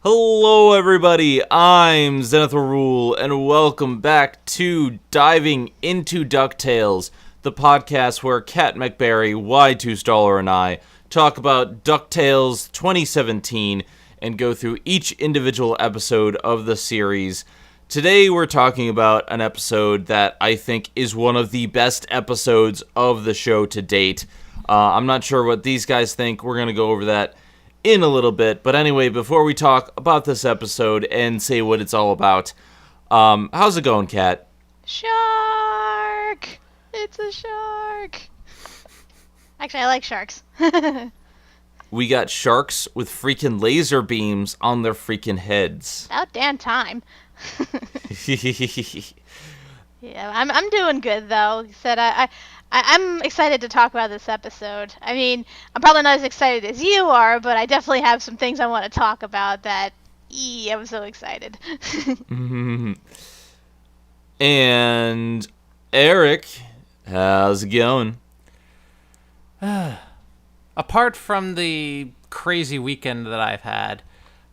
Hello everybody, I'm Zenith and welcome back to Diving Into DuckTales, the podcast where Kat Macberrie, Y2Staller, and I talk about DuckTales 2017 and go through each individual episode of the series. Today we're talking about an episode that I think is one of the best episodes of the show to date. I'm not sure what these guys think. We're going to go over that in a little bit. But anyway, before we talk about this episode and say what it's all about, how's it going, Kat? Shark! It's a shark! Actually, I like sharks. We got sharks with freaking laser beams on their freaking heads. About damn time. Yeah, I'm doing good though. Said I'm excited to talk about this episode. I mean, I'm probably not as excited as you are, but I definitely have some things I want to talk about that. I'm so excited. And Eric, how's it going? Apart from the crazy weekend that I've had,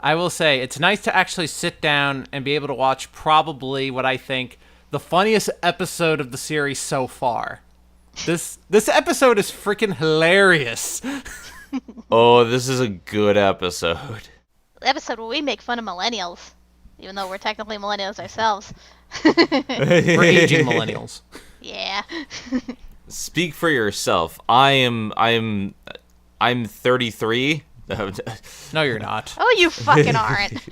I will say it's nice to actually sit down and be able to watch probably what I think the funniest episode of the series so far. This episode is freaking hilarious. Oh, this is a good episode. The episode where we make fun of millennials, even though we're technically millennials ourselves. We're aging millennials. Yeah. Speak for yourself. I'm 33. No, you're not. Oh, you fucking aren't.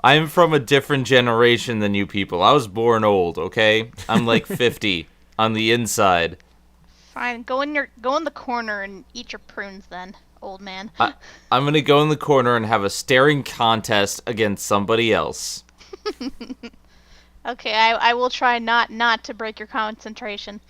I'm from a different generation than you people. I was born old, okay? I'm like 50 on the inside. Fine, go in the corner and eat your prunes then, old man. I'm gonna go in the corner and have a staring contest against somebody else. Okay, I will try not to break your concentration.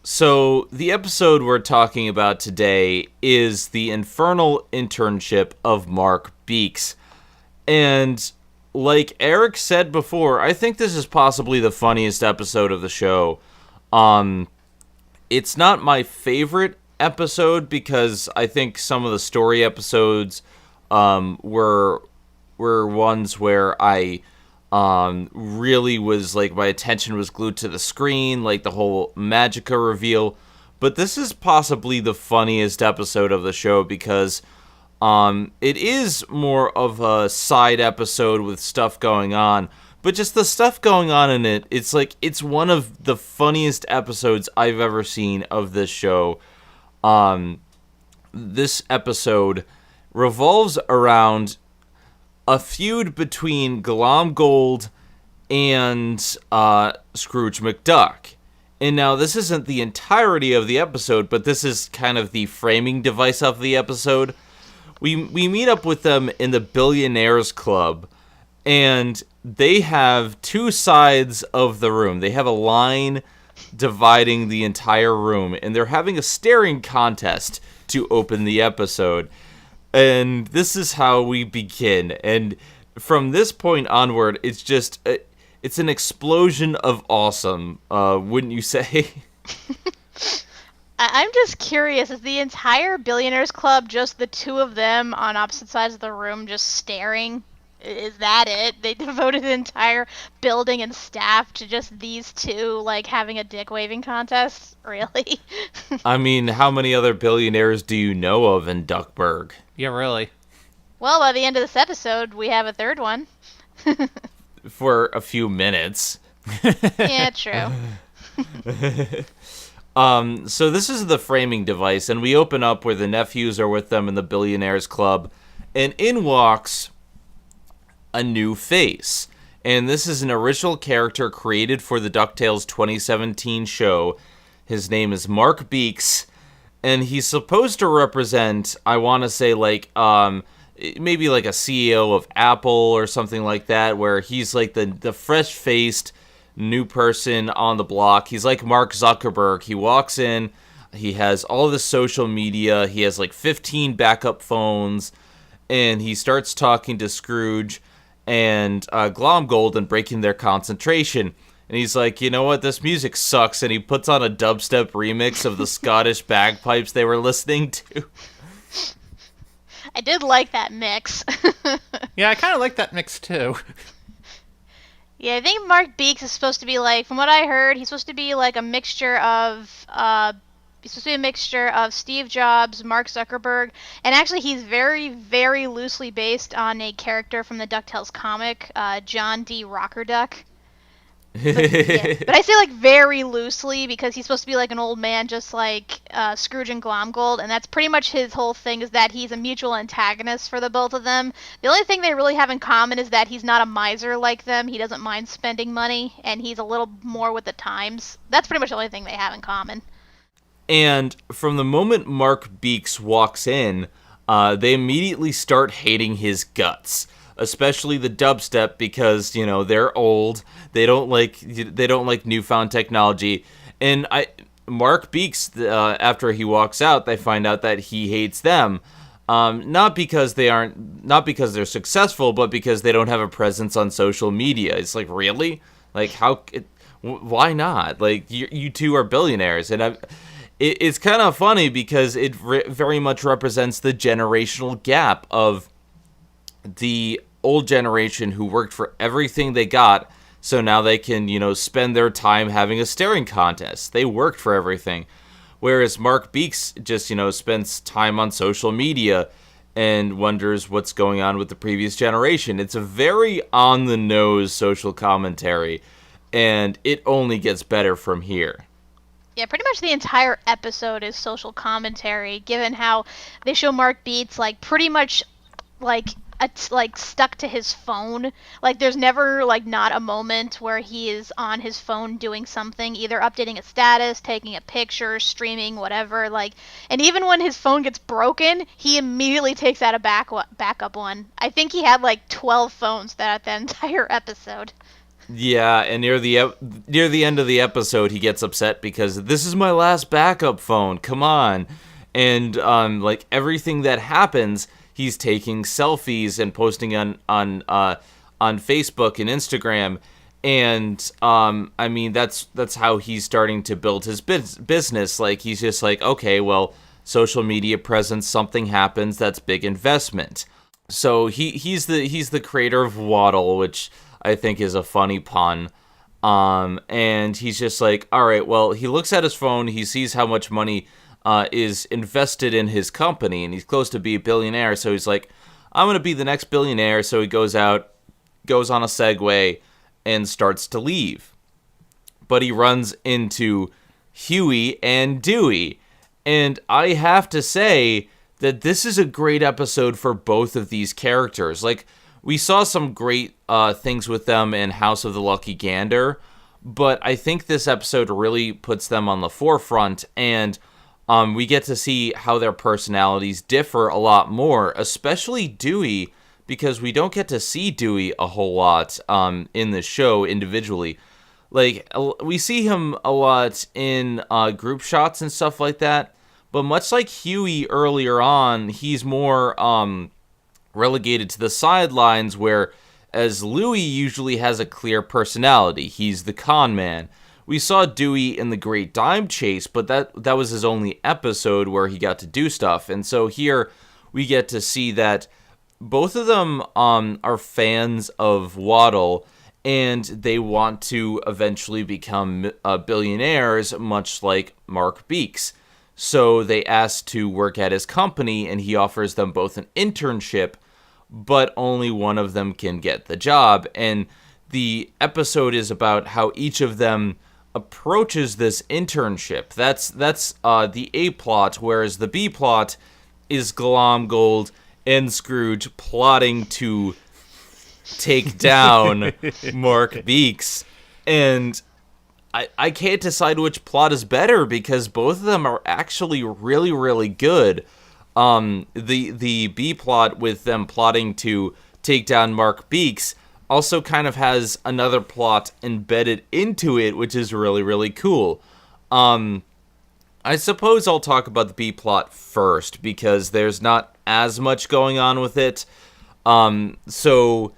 So, the episode we're talking about today is the Infernal Internship of Mark Beaks. And like Eric said before, I think this is possibly the funniest episode of the show. It's not my favorite episode because I think some of the story episodes were ones where I really was like my attention was glued to the screen, like the whole Magica reveal. But this is possibly the funniest episode of the show because it is more of a side episode with stuff going on, but just the stuff going on in it, it's like it's one of the funniest episodes I've ever seen of this show. This episode revolves around a feud between Glomgold and Scrooge McDuck. And now this isn't the entirety of the episode, but this is kind of the framing device of the episode. We meet up with them in the Billionaires Club, and they have two sides of the room. They have a line dividing the entire room, and they're having a staring contest to open the episode. And this is how we begin. And from this point onward, it's just, it's an explosion of awesome, wouldn't you say? I'm just curious, is the entire Billionaires Club just the two of them on opposite sides of the room just staring? Is that it? They devoted the entire building and staff to just these two, like, having a dick-waving contest? Really? I mean, how many other billionaires do you know of in Duckburg? Yeah, really. Well, by the end of this episode, we have a third one. For a few minutes. Yeah, true. So this is the framing device, and we open up where the nephews are with them in the Billionaires Club, and in walks a new face. And this is an original character created for the DuckTales 2017 show. His name is Mark Beaks, and he's supposed to represent, I want to say, like, maybe like a CEO of Apple or something like that, where he's like the fresh-faced new person on the block. He's like Mark Zuckerberg. He walks in, he has all this social media, he has like 15 backup phones, and he starts talking to Scrooge and Glomgold and breaking their concentration. And he's like, you know what, this music sucks, and he puts on a dubstep remix of the Scottish bagpipes they were listening to. I did like that mix. Yeah, I kind of like that mix too. Yeah, I think Mark Beaks is supposed to be like, from what I heard, he's supposed to be like a mixture of, Steve Jobs, Mark Zuckerberg, and actually he's very, very loosely based on a character from the DuckTales comic, John D. Rockerduck. But I say like very loosely because he's supposed to be like an old man, just like Scrooge and Glomgold, and that's pretty much his whole thing, is that he's a mutual antagonist for the both of them. The only thing they really have in common is that he's not a miser like them. He doesn't mind spending money, and he's a little more with the times. That's pretty much the only thing they have in common. And from the moment Mark Beaks walks in, they immediately start hating his guts. Especially the dubstep, because they're old. They don't like newfound technology. And Mark Beaks, after he walks out, they find out that he hates them. Not because they're successful, but because they don't have a presence on social media. It's like, really? Like, why not? Like, you two are billionaires, and it's kind of funny because it very much represents the generational gap of the old generation who worked for everything they got, so now they can, spend their time having a staring contest. They worked for everything. Whereas Mark Beaks just, spends time on social media and wonders what's going on with the previous generation. It's a very on-the-nose social commentary, and it only gets better from here. Yeah, pretty much the entire episode is social commentary, given how they show Mark Beats, like, pretty much, like stuck to his phone. Like, there's never not a moment where he is on his phone doing something, either updating a status, taking a picture, streaming, whatever. And even when his phone gets broken, he immediately takes out a backup one. I think he had 12 phones that entire episode. Yeah, and near the end of the episode, he gets upset because this is my last backup phone. Come on, and everything that happens, he's taking selfies and posting on Facebook and Instagram, and that's how he's starting to build his business. He's just okay, well, social media presence, something happens, that's big investment. So he's the creator of Waddle, which I think is a funny pun. And he's just all right, well, he looks at his phone, he sees how much money is invested in his company, and he's close to be a billionaire, so he's I'm going to be the next billionaire, so he goes on a Segway, and starts to leave. But he runs into Huey and Dewey, and I have to say that this is a great episode for both of these characters. We saw some great things with them in House of the Lucky Gander, but I think this episode really puts them on the forefront, and we get to see how their personalities differ a lot more, especially Dewey, because we don't get to see Dewey a whole lot in the show individually. We see him a lot in group shots and stuff like that, but much like Huey earlier on, he's more relegated to the sidelines, where as Louie usually has a clear personality. He's the con man. We saw Dewey in The Great Dime Chase, but that was his only episode where he got to do stuff. And so here we get to see that both of them are fans of Waddle, and they want to eventually become billionaires, much like Mark Beaks. So they ask to work at his company, and he offers them both an internship, but only one of them can get the job. And the episode is about how each of them approaches this internship. That's the A plot, whereas the B plot is Glomgold and Scrooge plotting to take down Mark Beaks. And I can't decide which plot is better, because both of them are actually really, really good. The B plot with them plotting to take down Mark Beaks also kind of has another plot embedded into it, which is really, really cool. I suppose I'll talk about the B plot first, because there's not as much going on with it. So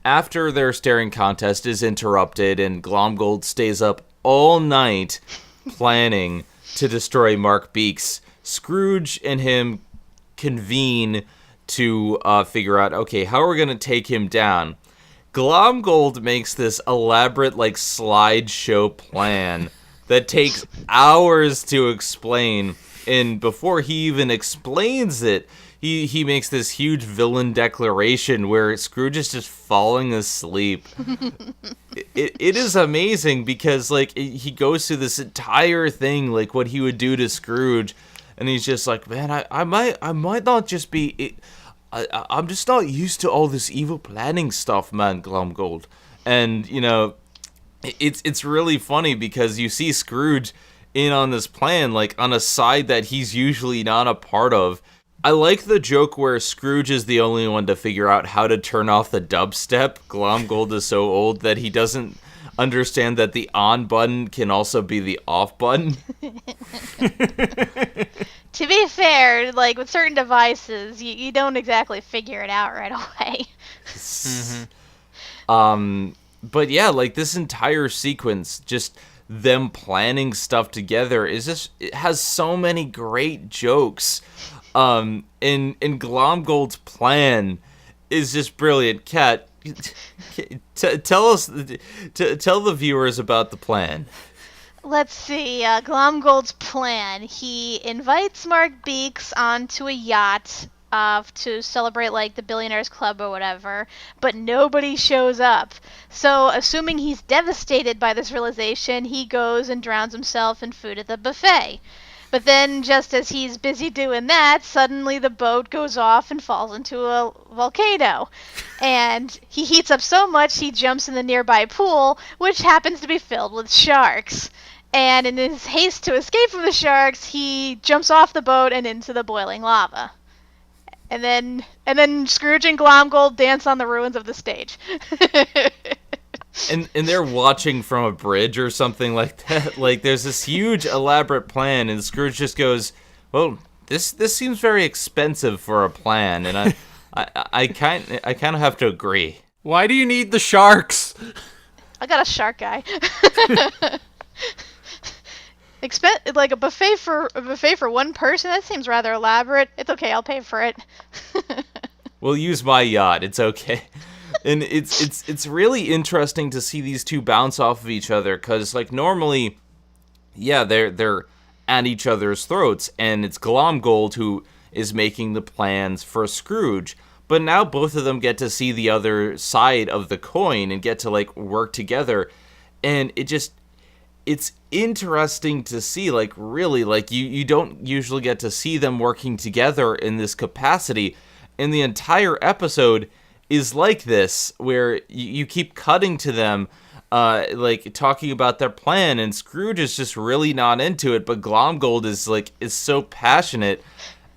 after their staring contest is interrupted and Glomgold stays up all night planning to destroy Mark Beaks, Scrooge and him convene to figure out, okay, how are we going to take him down? Glomgold makes this elaborate, like, slideshow plan that takes hours to explain, and before he even explains it, he makes this huge villain declaration where Scrooge is just falling asleep. It is amazing because, like, he goes through this entire thing, like, what he would do to Scrooge, and he's just like, man, I might not just be... I'm just not used to all this evil planning stuff, man, Glomgold. And, you know, it's really funny because you see Scrooge in on this plan, like, on a side that he's usually not a part of. I like the joke where Scrooge is the only one to figure out how to turn off the dubstep. Glomgold is so old that he doesn't understand that the on button can also be the off button. To be fair, like, with certain devices, you don't exactly figure it out right away. But yeah, like, this entire sequence, just them planning stuff together, it has so many great jokes. And Glomgold's plan is just brilliant. Kat, tell the viewers about the plan. Let's see, Glomgold's plan. He invites Mark Beaks onto a yacht to celebrate, like, the Billionaires Club or whatever, but nobody shows up. So, assuming he's devastated by this realization, he goes and drowns himself in food at the buffet. But then, just as he's busy doing that, suddenly the boat goes off and falls into a volcano. And he heats up so much he jumps in the nearby pool, which happens to be filled with sharks. And in his haste to escape from the sharks, he jumps off the boat and into the boiling lava. And then Scrooge and Glomgold dance on the ruins of the stage. And they're watching from a bridge or something like that. Like, there's this huge elaborate plan, and Scrooge just goes, "Well, this seems very expensive for a plan," and I kind of have to agree. Why do you need the sharks? I got a shark guy. Like a buffet for one person. That seems rather elaborate. It's okay. I'll pay for it. We'll use my yacht. It's okay. And it's really interesting to see these two bounce off of each other, because, like, normally, yeah, they're at each other's throats, and it's Glomgold who is making the plans for Scrooge. But now both of them get to see the other side of the coin and get to, like, work together, and it's interesting to see, like, really, like, you don't usually get to see them working together in this capacity, and the entire episode is like this, where you keep cutting to them, like, talking about their plan, and Scrooge is just really not into it, but Glomgold is so passionate,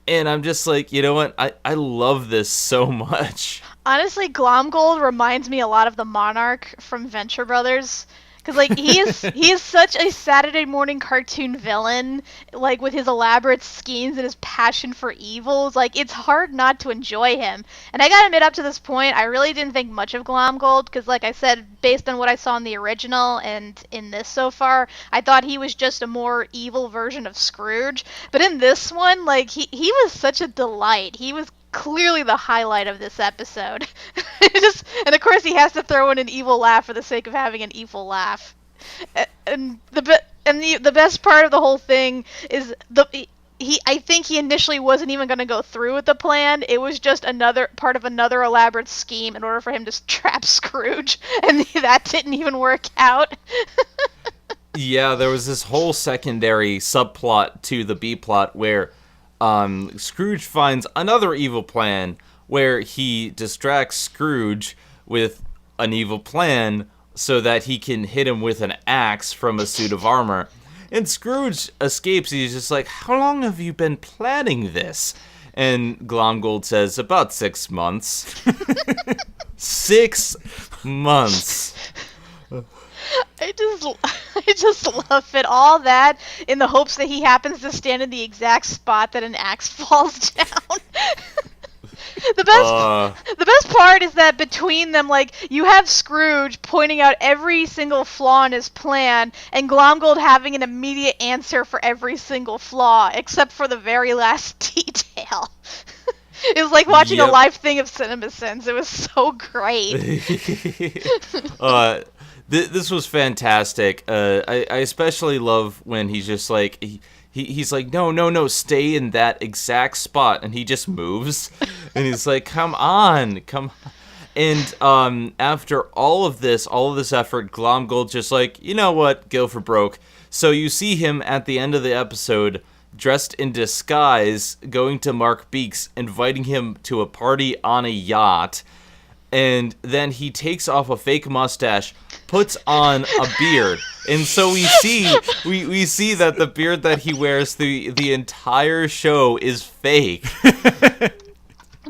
and I'm just like, you know what, I love this so much. Honestly, Glomgold reminds me a lot of the Monarch from Venture Brothers. Because, like, he is such a Saturday morning cartoon villain, like, with his elaborate schemes and his passion for evils. Like, it's hard not to enjoy him. And I gotta admit, up to this point, I really didn't think much of Glomgold, because, like I said, based on what I saw in the original and in this so far, I thought he was just a more evil version of Scrooge. But in this one, like, he was such a delight. He was clearly the highlight of this episode. And of course he has to throw in an evil laugh for the sake of having an evil laugh. And the best part of the whole thing is I think he initially wasn't even going to go through with the plan. It was just another part of another elaborate scheme in order for him to trap Scrooge, and that didn't even work out. Yeah, there was this whole secondary subplot to the B plot where Scrooge finds another evil plan where he distracts Scrooge with an evil plan so that he can hit him with an axe from a suit of armor. And Scrooge escapes. He's just like, "How long have you been planning this?" And Glomgold says, "About 6 months." 6 months. I just love it. All that in the hopes that he happens to stand in the exact spot that an axe falls down. The best part is that between them, like, you have Scrooge pointing out every single flaw in his plan, and Glomgold having an immediate answer for every single flaw, except for the very last detail. It was like watching a Yep. live thing of CinemaSins. It was so great. This was fantastic. I especially love when he's just like he's like no, stay in that exact spot, and he just moves, and he's like, come on. And after all of this effort, Glomgold just like, you know what, go for broke. So you see him at the end of the episode, dressed in disguise, going to Mark Beaks, inviting him to a party on a yacht. And then he takes off a fake mustache, puts on a beard, and so we see that the beard that he wears the entire show is fake.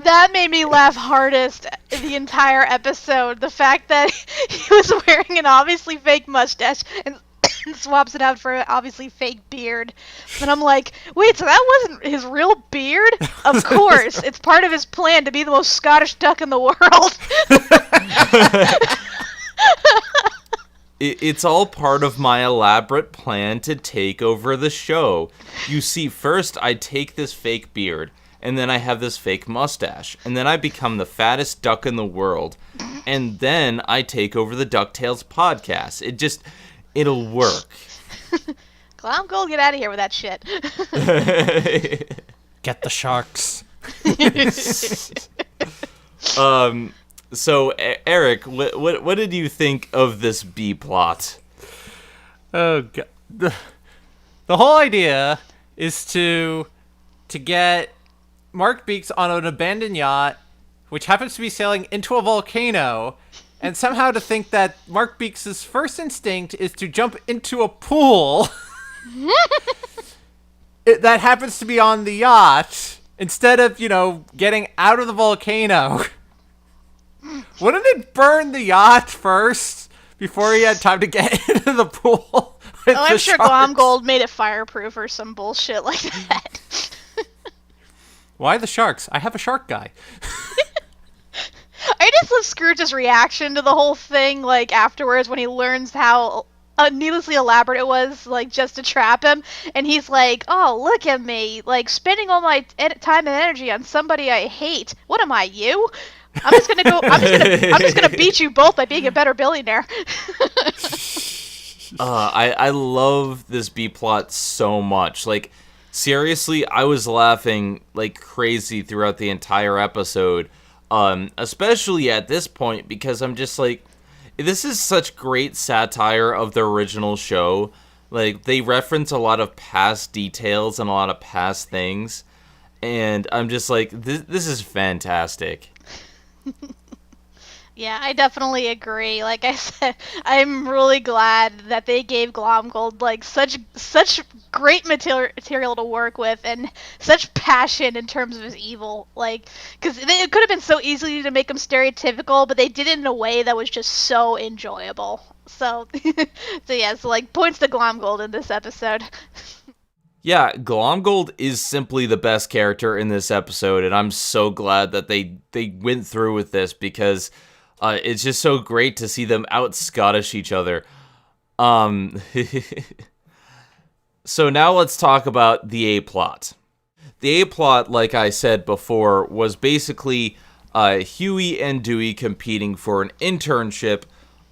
That made me laugh hardest the entire episode. The fact that he was wearing an obviously fake mustache and swaps it out for an obviously fake beard. And I'm like, wait, so that wasn't his real beard? Of course, it's part of his plan to be the most Scottish duck in the world. It's all part of my elaborate plan to take over the show. You see, first I take this fake beard, and then I have this fake mustache, and then I become the fattest duck in the world, and then I take over the DuckTales podcast. It'll work. Glomgold, get out of here with that shit. Get the sharks. So Eric, what did you think of this B plot? Oh god. The whole idea is to get Mark Beaks on an abandoned yacht, which happens to be sailing into a volcano, and somehow to think that Mark Beaks' first instinct is to jump into a pool that happens to be on the yacht, instead of, getting out of the volcano. Wouldn't it burn the yacht first before he had time to get into the pool? I'm sure Glomgold made it fireproof or some bullshit like that. Why the sharks? I have a shark guy. I just love Scrooge's reaction to the whole thing, like, afterwards when he learns how needlessly elaborate it was, like, just to trap him. And he's like, oh, look at me, like, spending all my time and energy on somebody I hate. What am I, you? I'm just gonna beat you both by being a better billionaire. I love this B plot so much. Like, seriously, I was laughing like crazy throughout the entire episode. Especially at this point, because I'm just like, this is such great satire of the original show. Like, they reference a lot of past details and a lot of past things, and I'm just like, this is fantastic. Yeah, I definitely agree. Like I said, I'm really glad that they gave Glomgold like such great material to work with and such passion in terms of his evil. Like, because it could have been so easy to make him stereotypical, but they did it in a way that was just so enjoyable. So, so like points to Glomgold in this episode. Yeah, Glomgold is simply the best character in this episode, and I'm so glad that they went through with this, because it's just so great to see them out-Scottish each other. So now let's talk about the A-plot. The A-plot, like I said before, was basically Huey and Dewey competing for an internship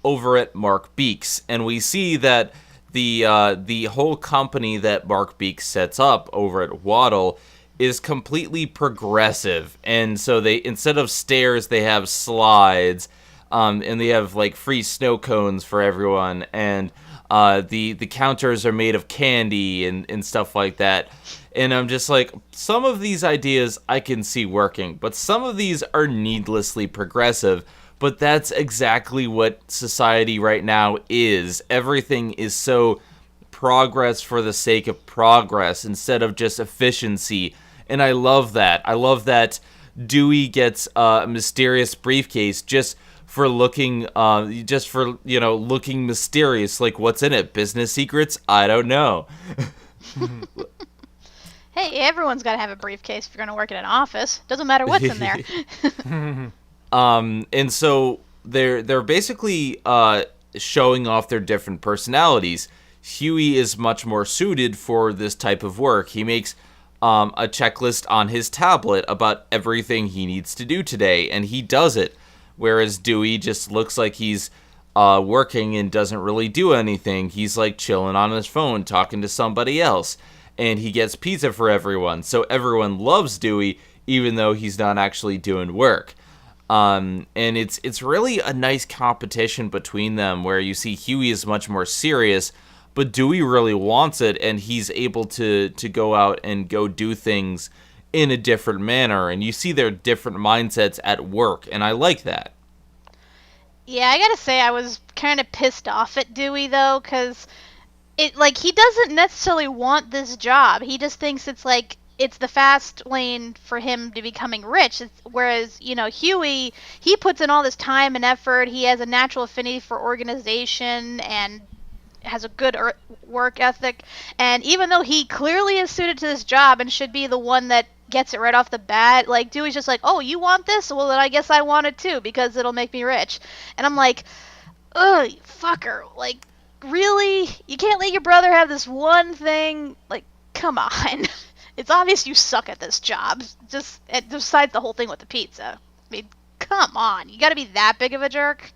over at Mark Beaks, and we see that the whole company that Mark Beaks sets up over at Waddle is completely progressive, and so they, instead of stairs, they have slides, and they have like free snow cones for everyone, and the counters are made of candy and stuff like that. And I'm just like, some of these ideas I can see working, but some of these are needlessly progressive. But that's exactly what society right now is. Everything is so progress for the sake of progress instead of just efficiency. And I love that. I love that Dewey gets a mysterious briefcase just for looking looking mysterious. Like, what's in it? Business secrets? I don't know. Hey, everyone's got to have a briefcase if you're going to work in an office. Doesn't matter what's in there. And so they're basically showing off their different personalities. Huey is much more suited for this type of work. He makes a checklist on his tablet about everything he needs to do today, and he does it. Whereas Dewey just looks like he's working and doesn't really do anything. He's like chilling on his phone, talking to somebody else, and he gets pizza for everyone. So everyone loves Dewey, even though he's not actually doing work. And it's really a nice competition between them, where you see Huey is much more serious, but Dewey really wants it, and he's able to go out and go do things in a different manner, and you see their different mindsets at work, and I like that. Yeah, I gotta say I was kind of pissed off at Dewey though, because he doesn't necessarily want this job. He just thinks it's the fast lane for him to becoming rich. Whereas, Huey, he puts in all this time and effort. He has a natural affinity for organization and has a good work ethic. And even though he clearly is suited to this job and should be the one that gets it right off the bat, Dewey's just like, oh, you want this? Well, then I guess I want it too, because it'll make me rich. And I'm like, ugh, fucker. Really? You can't let your brother have this one thing? Come on. It's obvious you suck at this job. Just besides the whole thing with the pizza. I mean, come on. You gotta be that big of a jerk?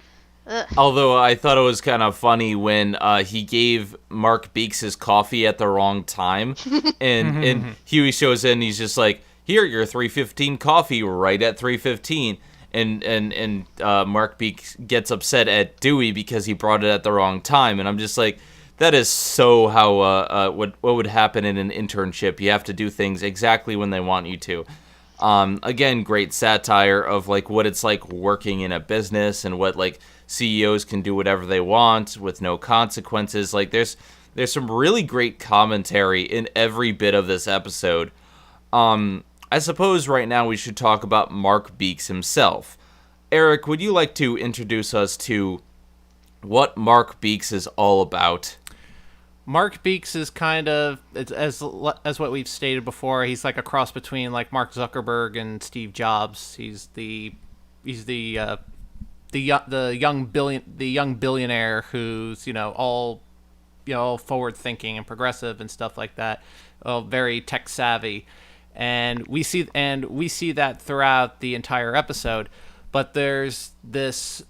Ugh. Although I thought it was kind of funny when he gave Mark Beaks his coffee at the wrong time, and Huey shows in, he's just like, here, your 3:15 coffee right at 3:15, and Mark Beaks gets upset at Dewey because he brought it at the wrong time, and I'm just like, that is so how what would happen in an internship. You have to do things exactly when they want you to. Again, great satire of what it's like working in a business, and what CEOs can do whatever they want with no consequences. There's some really great commentary in every bit of this episode. I suppose right now we should talk about Mark Beaks himself. Eric, would you like to introduce us to what Mark Beaks is all about? Mark Beaks is kind of, as what we've stated before, he's like a cross between Mark Zuckerberg and Steve Jobs. He's the young billionaire who's all forward thinking and progressive and stuff like that, very tech savvy, and we see that throughout the entire episode. But there's this,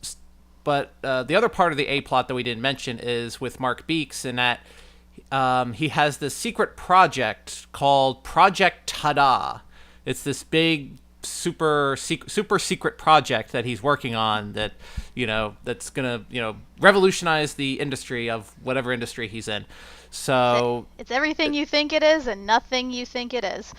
the other part of the A plot that we didn't mention is with Mark Beaks, in that he has this secret project called Project Tada. It's this big super secret project that he's working on that that's gonna revolutionize the industry of whatever industry he's in. So it's everything you think it is and nothing you think it is,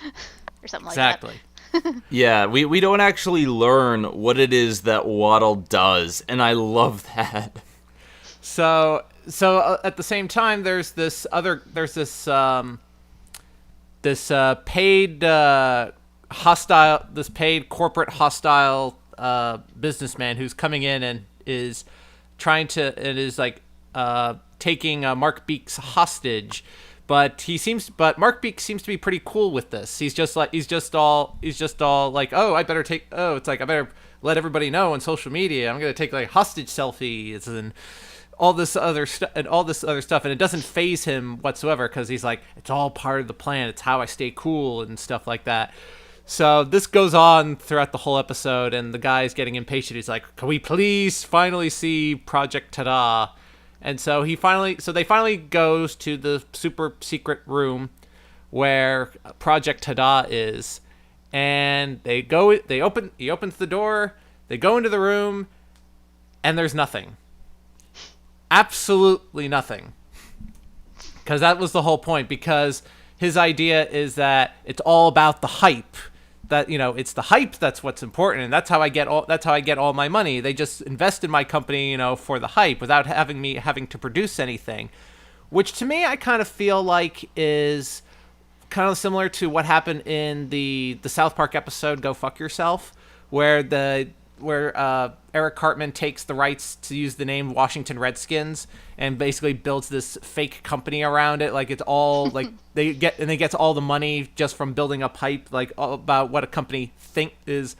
or something like that. Exactly. Yeah, we don't actually learn what it is that Waddle does, and I love that. So at the same time, there's this paid corporate hostile businessman who's coming in and is taking Mark Beaks hostage, but Mark Beaks seems to be pretty cool with this. He's just all like, I better let everybody know on social media. I'm gonna take hostage selfies and all this other stuff, and it doesn't faze him whatsoever, because he's like, it's all part of the plan. It's how I stay cool and stuff like that. So this goes on throughout the whole episode, and the guy's getting impatient. He's like, can we please finally see Project Tada? And so they finally goes to the super secret room where Project Tada is, and he opens the door, they go into the room, and there's nothing. Absolutely nothing. Because that was the whole point, because his idea is that it's all about the hype. That it's the hype that's what's important, and that's how I get all my money. They just invest in my company, for the hype, without having to produce anything. Which to me, I kind of feel like is kind of similar to what happened in the South Park episode "Go Fuck Yourself," where Eric Cartman takes the rights to use the name Washington Redskins and basically builds this fake company around it. It's all they gets all the money just from building up hype, all about what a company is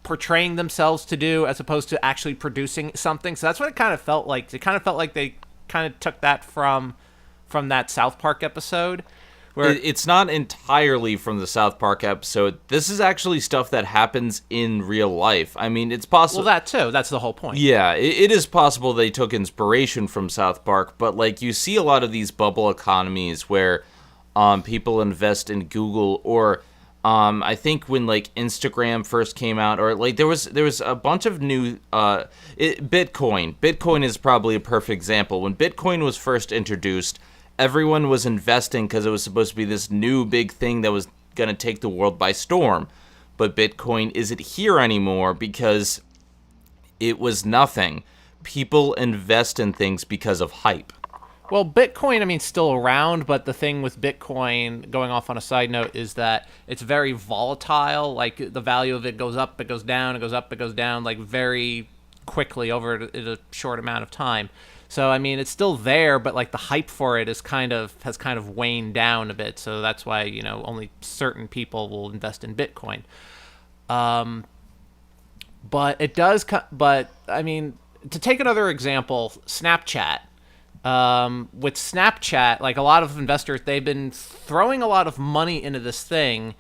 portraying themselves to do, as opposed to actually producing something. So that's what it kind of felt like. It kind of felt like they kind of took that from that South Park episode, It's not entirely from the South Park episode. This is actually stuff that happens in real life. I mean, it's possible. Well, that too. That's the whole point. Yeah, it is possible they took inspiration from South Park, but like you see a lot of these bubble economies where people invest in Google, or I think when like Instagram first came out, or like there was a bunch of new Bitcoin. Bitcoin is probably a perfect example. When Bitcoin was first introduced, everyone was investing because it was supposed to be this new big thing that was going to take the world by storm. But Bitcoin isn't here anymore because it was nothing. People invest in things because of hype. Well, Bitcoin, I mean, still around, but the thing with Bitcoin, going off on a side note, is that it's very volatile. Like, the value of it goes up, it goes down, it goes up, it goes down, like, very quickly over a short amount of time. So, I mean, it's still there, but, like, the hype for it has kind of waned down a bit. So that's why, only certain people will invest in Bitcoin. But it does, but, I mean, to take another example, Snapchat. With Snapchat, like, a lot of investors, they've been throwing a lot of money into this thing,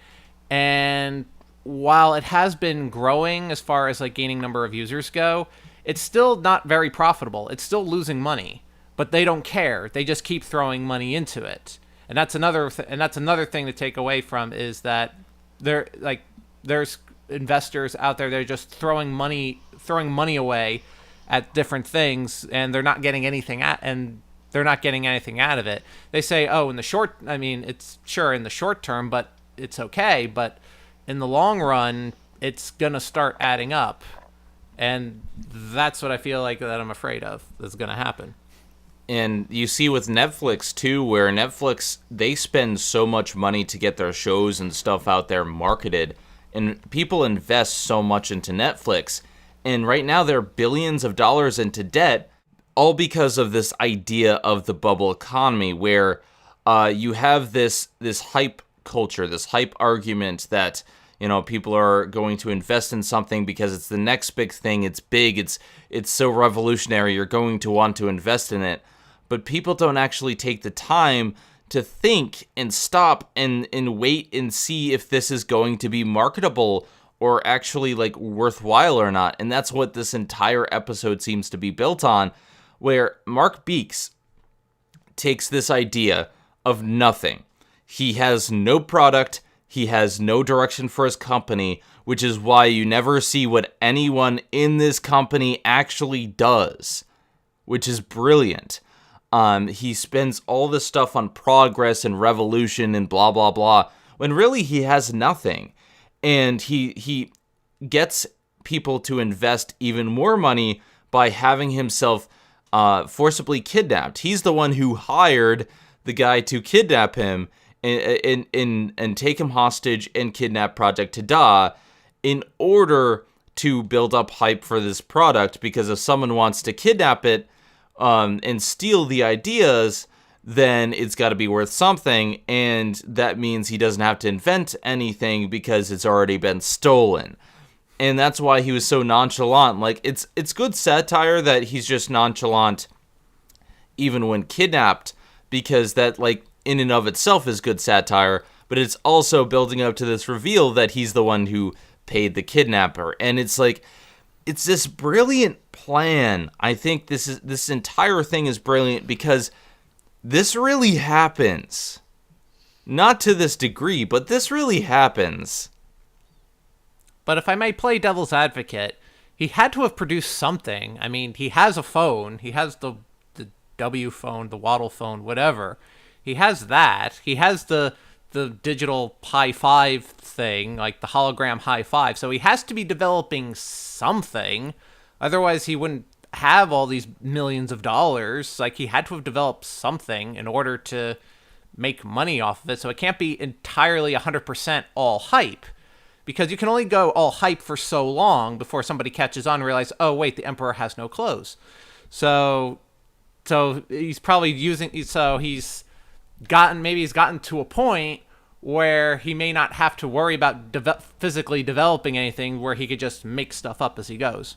and while it has been growing as far as, like, gaining number of users go, it's still not very profitable. It's still losing money, but they don't care. They just keep throwing money into it. And that's another thing to take away from, is that there's investors out there, they're just throwing money away at different things, and they're not getting anything out of it. They say, oh, it's sure in the short term, but it's okay, but in the long run, it's gonna start adding up. And that's what I feel like that I'm afraid of that's going to happen. And you see with Netflix, too, where Netflix, they spend so much money to get their shows and stuff out there marketed. And people invest so much into Netflix. And right now, they're billions of dollars into debt, all because of this idea of the bubble economy, where you have this hype culture, this hype argument that people are going to invest in something because it's the next big thing. It's big. It's so revolutionary. You're going to want to invest in it. But people don't actually take the time to think and stop and wait and see if this is going to be marketable or actually like worthwhile or not. And that's what this entire episode seems to be built on, where Mark Beaks takes this idea of nothing. He has no product. He has no direction for his company, which is why you never see what anyone in this company actually does, which is brilliant. He spends all this stuff on progress and revolution and blah, blah, blah, when really he has nothing. And he gets people to invest even more money by having himself forcibly kidnapped. He's the one who hired the guy to kidnap him and take him hostage and kidnap Project Tada in order to build up hype for this product, because if someone wants to kidnap it and steal the ideas, then it's got to be worth something, and that means he doesn't have to invent anything because it's already been stolen. And that's why he was so nonchalant. Like, it's good satire that he's just nonchalant even when kidnapped, because that, like, in and of itself is good satire, but it's also building up to this reveal that he's the one who paid the kidnapper. And it's like, it's this brilliant plan. I think this entire thing is brilliant because this really happens. Not to this degree, but this really happens. But if I may play devil's advocate, he had to have produced something. I mean, he has a phone. He has the W phone, the Waddle phone, whatever. He has that. He has the digital high five thing, like the hologram high five. So he has to be developing something. Otherwise, he wouldn't have all these millions of dollars. Like, he had to have developed something in order to make money off of it. So it can't be entirely 100% all hype, because you can only go all hype for so long before somebody catches on and realizes, oh, wait, the Emperor has no clothes. So he's probably he's gotten to a point where he may not have to worry about physically developing anything, where he could just make stuff up as he goes.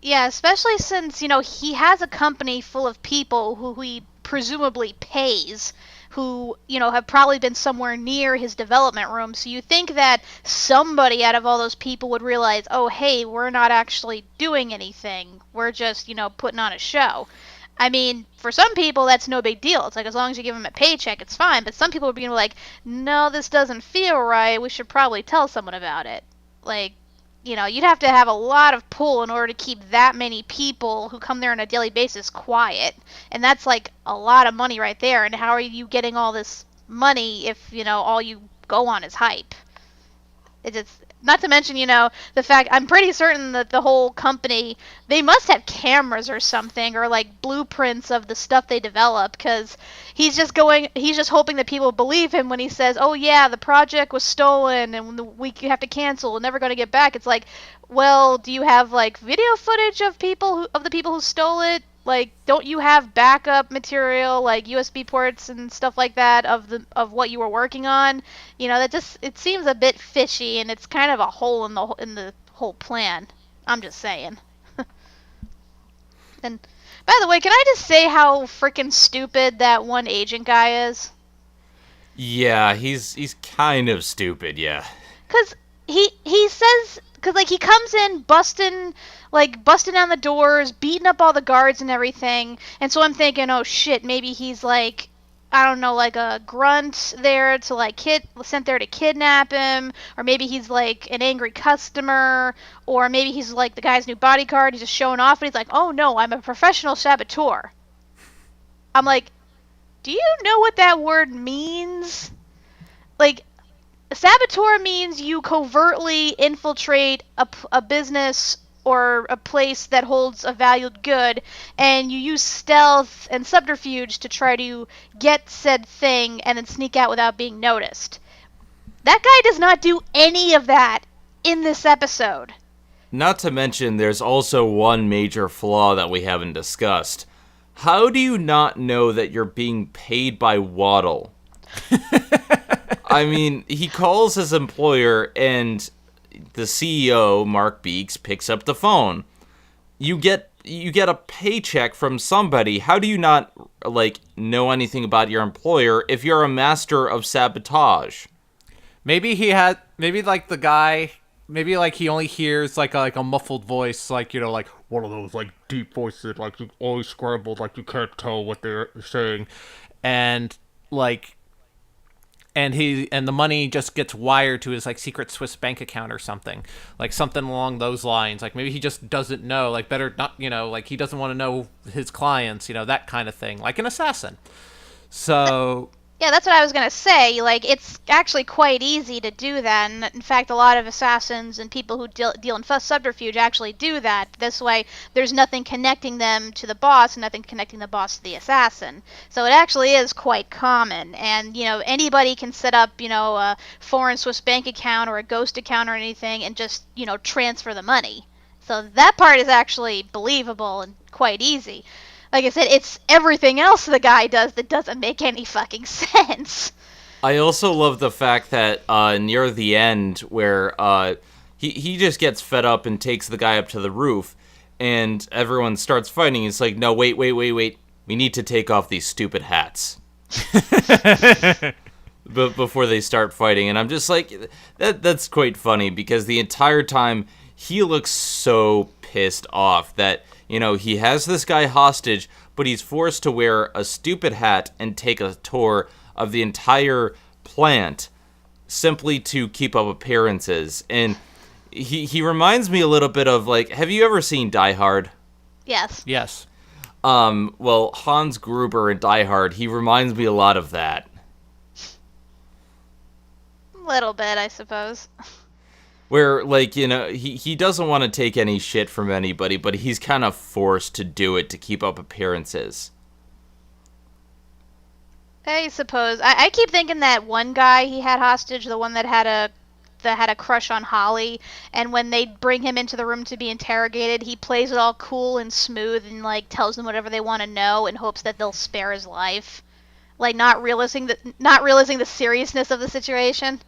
Yeah, especially since, he has a company full of people who he presumably pays, who, have probably been somewhere near his development room. So you think that somebody out of all those people would realize, oh, hey, we're not actually doing anything. We're just, putting on a show. I mean, for some people, that's no big deal. It's like, as long as you give them a paycheck, it's fine. But some people are being like, no, this doesn't feel right. We should probably tell someone about it. Like, you'd have to have a lot of pull in order to keep that many people who come there on a daily basis quiet. And that's like a lot of money right there. And how are you getting all this money if, all you go on is hype? It's not to mention, the fact, I'm pretty certain that the whole company, they must have cameras or something, or like blueprints of the stuff they develop, because he's just hoping that people believe him when he says, oh yeah, the project was stolen and we have to cancel, we're never going to get back. It's like, well, do you have like video footage of the people who stole it? Like, don't you have backup material, like USB ports and stuff like that of what you were working on? It seems a bit fishy, and it's kind of a hole in the whole plan. I'm just saying. And by the way, can I just say how freaking stupid that one agent guy is? Yeah, he's kind of stupid, yeah. Cause he says, cause like he comes in busting down the doors, beating up all the guards and everything. And so I'm thinking, oh shit, maybe he's like, I don't know, like a grunt there to like sent there to kidnap him, or maybe he's like an angry customer, or maybe he's like the guy's new bodyguard. He's just showing off, and he's like, oh no, I'm a professional saboteur. I'm like, do you know what that word means? Like, saboteur means you covertly infiltrate a business or a place that holds a valued good, and you use stealth and subterfuge to try to get said thing and then sneak out without being noticed. That guy does not do any of that in this episode. Not to mention, there's also one major flaw that we haven't discussed. How do you not know that you're being paid by Waddle? I mean, he calls his employer, and the CEO, Mark Beaks, picks up the phone. You get a paycheck from somebody. How do you not, know anything about your employer if you're a master of sabotage? Maybe he only hears like a muffled voice, like one of those like deep voices, like you always scrambled, like you can't tell what they're saying, and the money just gets wired to his like secret Swiss bank account or something, like something along those lines. Like maybe he just doesn't know, like better not, like he doesn't want to know his clients, that kind of thing, like an assassin. So yeah, that's what I was going to say. Like, it's actually quite easy to do that. And in fact, a lot of assassins and people who deal in subterfuge actually do that. This way, there's nothing connecting them to the boss and nothing connecting the boss to the assassin. So it actually is quite common. And, anybody can set up, a foreign Swiss bank account or a ghost account or anything and just, transfer the money. So that part is actually believable and quite easy. Like I said, it's everything else the guy does that doesn't make any fucking sense. I also love the fact that near the end where he just gets fed up and takes the guy up to the roof, and everyone starts fighting. It's like, no, wait. We need to take off these stupid hats. But before they start fighting. And I'm just like, that's quite funny, because the entire time he looks so pissed off that, he has this guy hostage, but he's forced to wear a stupid hat and take a tour of the entire plant simply to keep up appearances. And he reminds me a little bit of, like, have you ever seen Die Hard? Yes. Yes. Well, Hans Gruber in Die Hard, he reminds me a lot of that. A little bit, I suppose. Where, he doesn't want to take any shit from anybody, but he's kind of forced to do it to keep up appearances. I suppose. I keep thinking that one guy he had hostage, the one that had a crush on Holly, and when they bring him into the room to be interrogated, he plays it all cool and smooth and, tells them whatever they want to know in hopes that they'll spare his life. Not realizing the seriousness of the situation.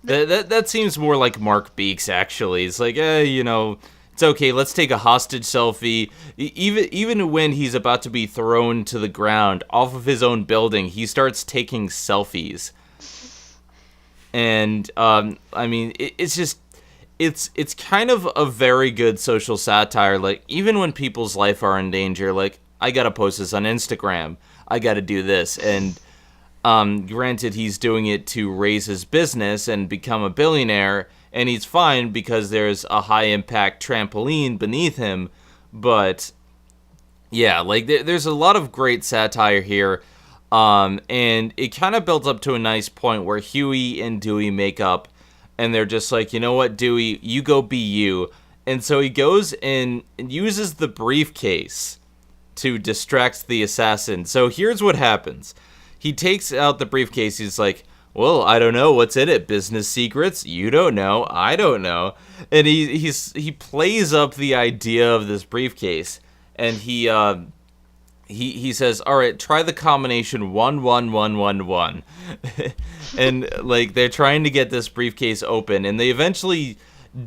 That seems more like Mark Beaks, actually. It's like, It's okay. Let's take a hostage selfie. Even when he's about to be thrown to the ground off of his own building, he starts taking selfies. And I mean, it's just it's kind of a very good social satire. Like, even when people's life are in danger, like, I gotta post this on Instagram. I gotta do this. And granted, he's doing it to raise his business and become a billionaire. And he's fine because there's a high-impact trampoline beneath him. But, yeah, like, there's a lot of great satire here. And it kind of builds up to a nice point where Huey and Dewey make up. And they're just like, you know what, Dewey, you go be you. And so he goes and uses the briefcase to distract the assassin. So here's what happens. He takes out the briefcase. He's like, well, I don't know. What's in it? Business secrets? You don't know. I don't know. And he plays up the idea of this briefcase. And he says, all right, try the combination 11111. And, like, they're trying to get this briefcase open. And they eventually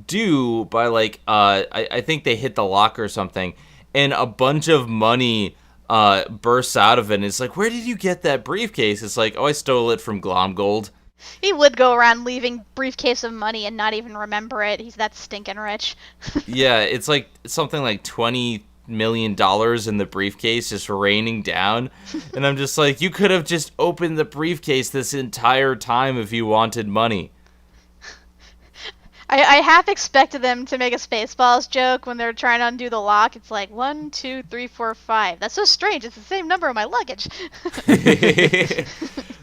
do by, like, I think they hit the lock or something. And a bunch of money bursts out of it, and it's like, where did you get that briefcase? It's like, oh, I stole it from Glomgold. He would go around leaving briefcase of money and not even remember it. He's that stinking rich. Yeah, it's like something like $20 million in the briefcase just raining down. And I'm just like, you could have just opened the briefcase this entire time if you wanted money. I half expected them to make a Spaceballs joke when they're trying to undo the lock. It's like 1, 2, 3, 4, 5. That's so strange. It's the same number on my luggage.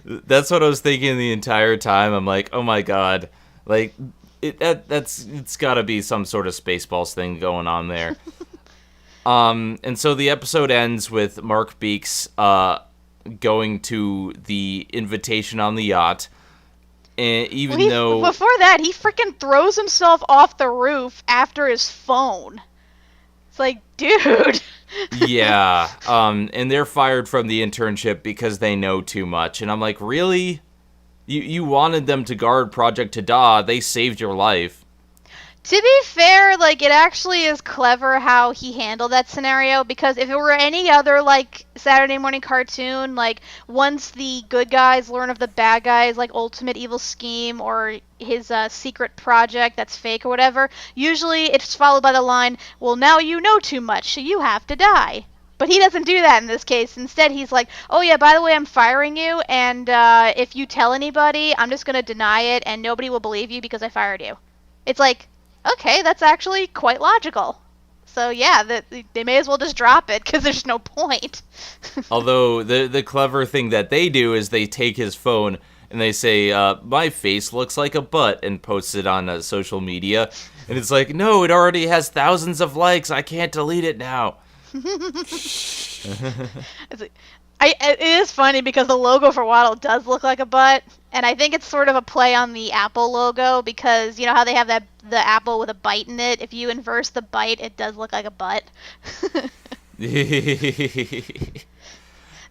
That's what I was thinking the entire time. I'm like, oh my god, like it's got to be some sort of Spaceballs thing going on there. And so the episode ends with Mark Beaks going to the invitation on the yacht. And before that, he freaking throws himself off the roof after his phone. It's like, dude. Yeah. And they're fired from the internship because they know too much. And I'm like, really? You wanted them to guard Project Tada. They saved your life. To be fair, like, it actually is clever how he handled that scenario, because if it were any other, like, Saturday morning cartoon, like, once the good guys learn of the bad guys, like, ultimate evil scheme or his secret project that's fake or whatever, usually it's followed by the line, well, now you know too much, so you have to die. But he doesn't do that in this case. Instead, he's like, oh yeah, by the way, I'm firing you, and if you tell anybody, I'm just going to deny it, and nobody will believe you because I fired you. It's like, okay, that's actually quite logical. So yeah, they may as well just drop it, because there's no point. Although, the clever thing that they do is they take his phone and they say, my face looks like a butt, and post it on social media. And it's like, no, it already has thousands of likes. I can't delete it now. It is funny because the logo for Waddle does look like a butt, and I think it's sort of a play on the Apple logo, because you know how they have the apple with a bite in it? If you inverse the bite, it does look like a butt.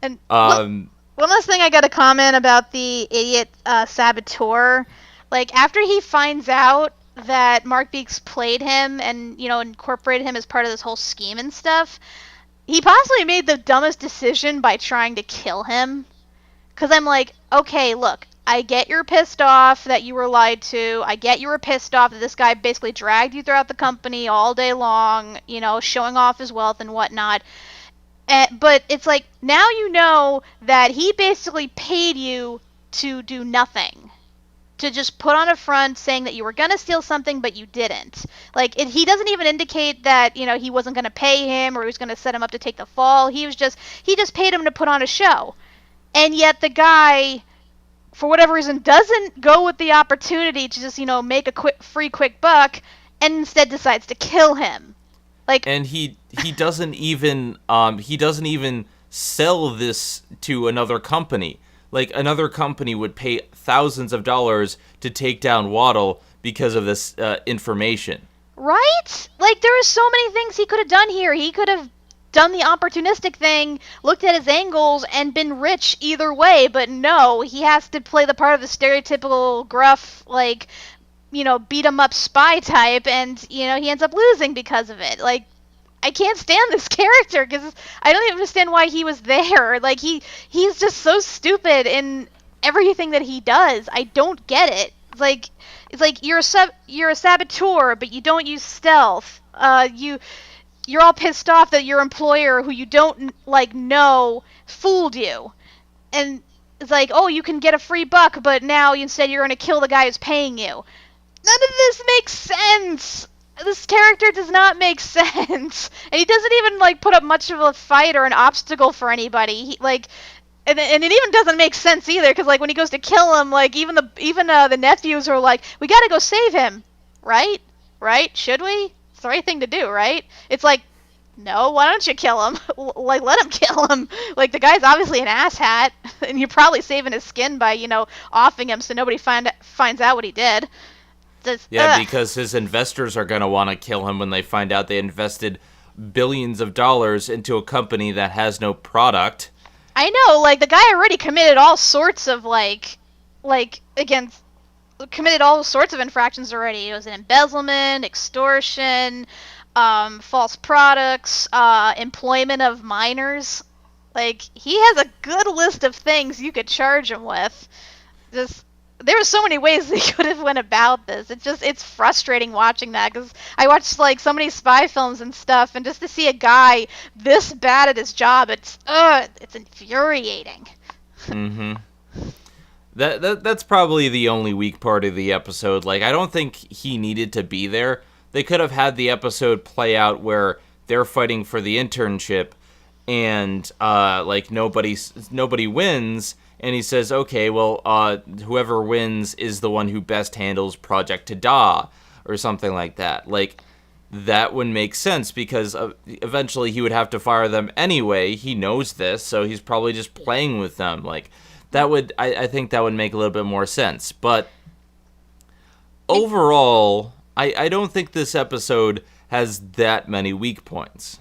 And one last thing I got to comment about the idiot saboteur. Like, after he finds out that Mark Beaks played him and, you know, incorporated him as part of this whole scheme and stuff, he possibly made the dumbest decision by trying to kill him. Because I'm like, okay, look, I get you're pissed off that you were lied to. I get you were pissed off that this guy basically dragged you throughout the company all day long, you know, showing off his wealth and whatnot. But it's like, now you know that he basically paid you to do nothing. To just put on a front saying that you were going to steal something, but you didn't. Like, he doesn't even indicate that, you know, he wasn't going to pay him or he was going to set him up to take the fall. He just paid him to put on a show. And yet the guy, for whatever reason, doesn't go with the opportunity to just, you know, make a quick buck, and instead decides to kill him. Like, and he doesn't even sell this to another company. Like, another company would pay thousands of dollars to take down Waddle because of this information. Right? Like, there are so many things he could have done here. He could have done the opportunistic thing, looked at his angles, and been rich either way. But no, he has to play the part of the stereotypical gruff, like, beat 'em up spy type, and he ends up losing because of it. Like, I can't stand this character because I don't even understand why he was there. Like, he's just so stupid in everything that he does. I don't get it. It's like you're a saboteur, but you don't use stealth. You're all pissed off that your employer, who you don't know, fooled you, and it's like, oh, you can get a free buck, but now instead you're gonna kill the guy who's paying you. None of this makes sense. This character does not make sense, and he doesn't even put up much of a fight or an obstacle for anybody. And it even doesn't make sense either, because when he goes to kill him, even the nephews are like, we gotta go save him, right? Should we? It's the right thing to do, right? It's like, no, why don't you kill him? Let him kill him. The guy's obviously an asshat, and you're probably saving his skin by offing him so nobody finds out what he did. Because his investors are going to want to kill him when they find out they invested billions of dollars into a company that has no product. I know, the guy already committed all sorts of, committed all sorts of infractions already. It was an embezzlement, extortion, false products, employment of minors. He has a good list of things you could charge him with. There were so many ways they could have went about this. It's frustrating watching that, because I watched so many spy films and stuff, and just to see a guy this bad at his job, it's infuriating. Mm-hmm. That's probably the only weak part of the episode. I don't think he needed to be there. They could have had the episode play out where they're fighting for the internship, and nobody wins. And he says, okay, well, whoever wins is the one who best handles Project Tada, or something like that. That would make sense, because eventually he would have to fire them anyway. He knows this, so he's probably just playing with them. I think that would make a little bit more sense. But overall, I don't think this episode has that many weak points.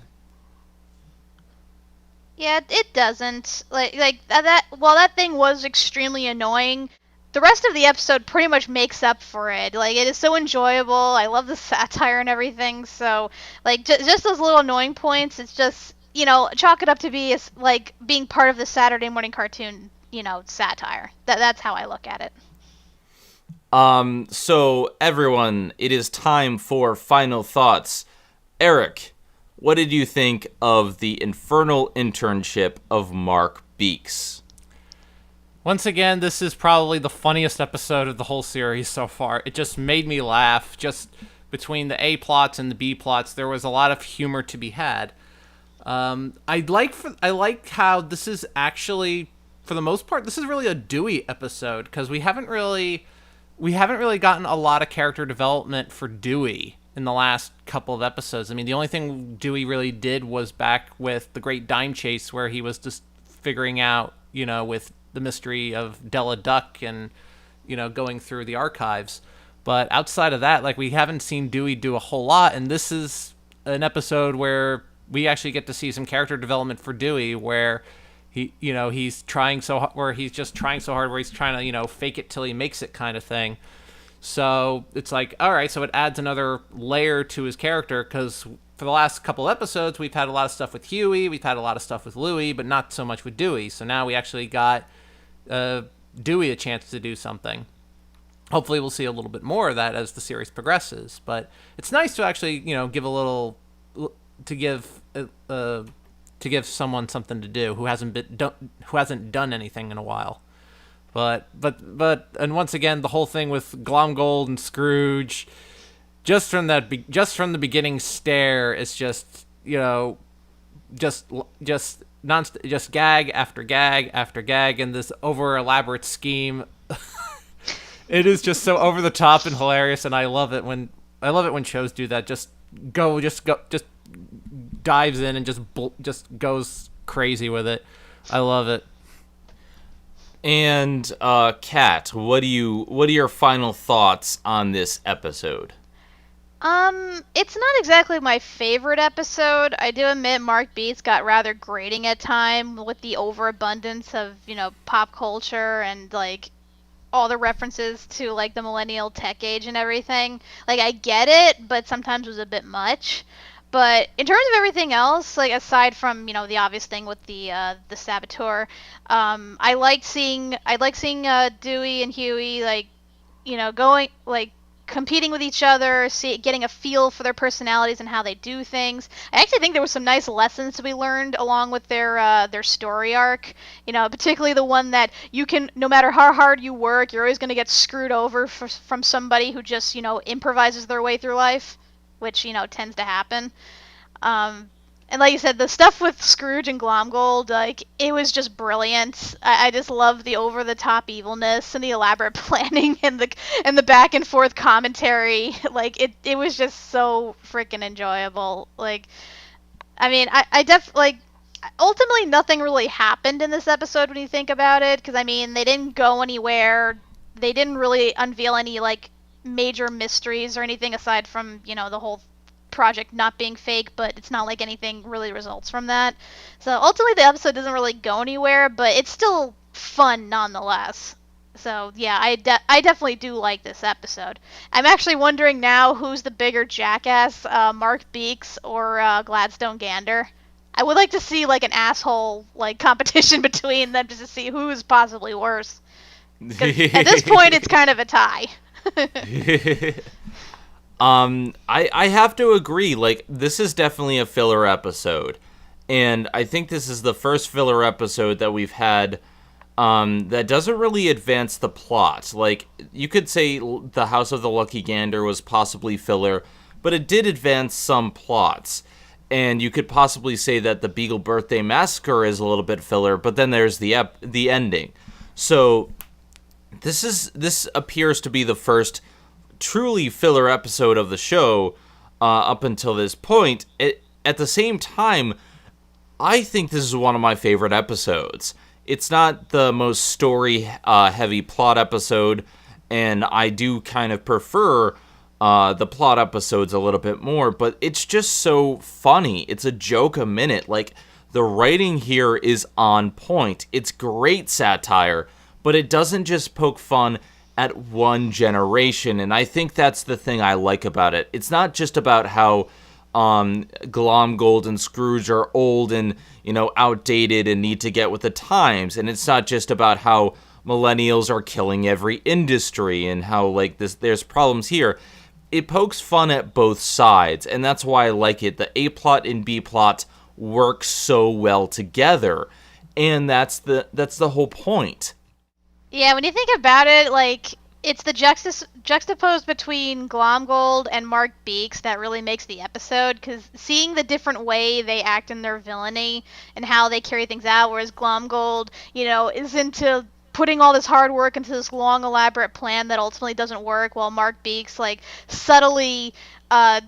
Yeah, it doesn't. That thing was extremely annoying. The rest of the episode pretty much makes up for it. It is so enjoyable. I love the satire and everything. So, just those little annoying points, it's just, chalk it up to be being part of the Saturday morning cartoon, satire. That's how I look at it. So everyone, it is time for final thoughts. Eric, what did you think of the Infernal Internship of Mark Beaks? Once again, this is probably the funniest episode of the whole series so far. It just made me laugh. Just between the A plots and the B plots, there was a lot of humor to be had. I like how this is actually, for the most part, this is really a Dewey episode, because we haven't really gotten a lot of character development for Dewey in the last couple of episodes. I mean, the only thing Dewey really did was back with the Great Dime Chase, where he was just figuring out, with the mystery of Della Duck and, going through the archives. But outside of that, we haven't seen Dewey do a whole lot, and this is an episode where we actually get to see some character development for Dewey, where he's trying so hard, where he's trying to, fake it till he makes it kind of thing. So it's all right, so it adds another layer to his character, because for the last couple episodes, we've had a lot of stuff with Huey, we've had a lot of stuff with Louie, but not so much with Dewey. So now we actually got Dewey a chance to do something. Hopefully we'll see a little bit more of that as the series progresses. But it's nice to actually, give a little, to give someone something to do who hasn't done anything in a while. But and once again, the whole thing with Glomgold and Scrooge, just from the beginning stare, it's just just gag after gag after gag, and this over elaborate scheme. It is just so over the top and hilarious, and I love it when shows do that. Just dives in and just goes crazy with it. I love it. And Kat, what are your final thoughts on this episode? It's not exactly my favorite episode. I do admit Mark Beats got rather grating at time with the overabundance of, pop culture and all the references to like the millennial tech age and everything. Like I get it, but sometimes it was a bit much. But in terms of everything else, like aside from the obvious thing with the saboteur, I like seeing Dewey and Huey like going like competing with each other, getting a feel for their personalities and how they do things. I actually think there was some nice lessons to be learned along with their story arc. Particularly the one that you can, no matter how hard you work, you're always going to get screwed over from somebody who just improvises their way through life, which tends to happen. And like you said, the stuff with Scrooge and Glomgold, like, it was just brilliant. I just love the over-the-top evilness and the elaborate planning and the back-and-forth commentary. Like, it was just so freaking enjoyable. Like, I mean, ultimately nothing really happened in this episode when you think about it, because, I mean, they didn't go anywhere. They didn't really unveil any, like, major mysteries or anything aside from, the whole project not being fake, but it's not like anything really results from that. So ultimately the episode doesn't really go anywhere, but it's still fun nonetheless. So yeah, I definitely do like this episode. I'm actually wondering now who's the bigger jackass, Mark Beaks or Gladstone Gander. I would like to see like an asshole like competition between them just to see who is possibly worse. 'Cause at this point it's kind of a tie. I have to agree, like, this is definitely a filler episode, and I think this is the first filler episode that we've had, that doesn't really advance the plot. Like, you could say the House of the Lucky Gander was possibly filler, but it did advance some plots, and you could possibly say that the Beagle Birthday Massacre is a little bit filler, but then there's the ending. So, this appears to be the first truly filler episode of the show up until this point. At the same time, I think this is one of my favorite episodes. It's not the most story heavy plot episode, and I do kind of prefer the plot episodes a little bit more, but it's just so funny. It's a joke a minute. Like, the writing here is on point. It's great satire, but it doesn't just poke fun at one generation, and I think that's the thing I like about it. It's not just about how Glomgold and Scrooge are old and, outdated and need to get with the times, and it's not just about how millennials are killing every industry and how, like, there's problems here. It pokes fun at both sides, and that's why I like it. The A-plot and B-plot work so well together, and that's the whole point. Yeah, when you think about it, like, it's the juxtaposed between Glomgold and Mark Beaks that really makes the episode, because seeing the different way they act in their villainy and how they carry things out, whereas Glomgold, is into putting all this hard work into this long, elaborate plan that ultimately doesn't work, while Mark Beaks, like, subtly